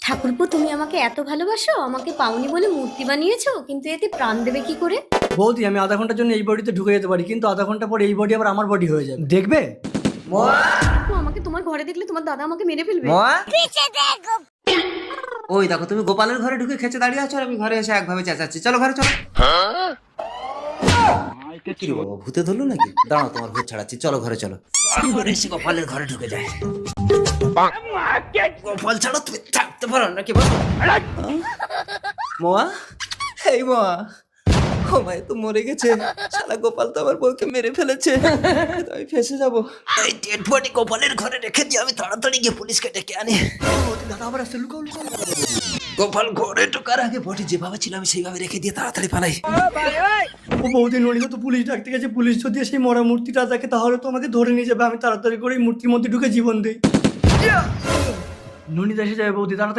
ঠাকুরপো, তুমি আমাকে এত ভালোবাসো, আমাকে পাওনি বলে মূর্তি বানিয়েছো, কিন্তু এতে প্রাণ দেবে কি করে? বৌদি, আমি আধা ঘন্টার জন্য এই বডিতে ঢুকে যেতে পারি, কিন্তু আধা ঘন্টা পরে এই বডি আবার আমার বডি হয়ে যাবে, দেখবে? ঠাকুরপো, আমাকে তোমার ঘরে দেখলে তোমার দাদা আমাকে মেরে ফেলবে। মা ওই দেখো, তুমি গোপালের ঘরে ঢুকে খেচে দাঁড়িয়ে আছো আর আমি ঘরে এসে একভাবে চেঁচাচ্ছি। চলো ঘরে চলো। কি রে বাবা, ভূতে ধরলো নাকি? দাঁড়াও, তোমার ভূত ছাড়াচ্ছি। চলো ঘরে চলো। ঘরে এসে গোপালের ঘরে ঢুকে যায়। গোপাল ছাড়া তুমি থাকতে পারো নাকি বলো? মোয়া, এই মোয়া, ও ভাই তো মরে গেছে। শালা গোপাল তো আমার বউকে মেরে ফেলেছে। আমি ফেসে যাবো। এই ডেড বডি গোপালের ঘরে রেখে দিয়ে আমি তাড়াতাড়ি গিয়ে পুলিশকে ডেকে আনি। দাদা আবার আসছে, লুকাও লুকাও লুকাও। গোপাল ঘরে ঢোকার আগে বডি যেভাবে ছিল আমি সেইভাবে রেখে দিয়ে তাড়াতাড়ি পালাই। ও বৌদি, ননিদা তো পুলিশ ডাকতে গেছে। পুলিশ যদি সেই মরা মূর্তিটা দেখে তাহলে তো আমাকে ধরে নিয়ে যাবে। আমি তাড়াতাড়ি করে এই মূর্তির মধ্যে ঢুকে জীবন দিই। ননিদা এসে যাবে বৌদি, তাড়াতাড়ি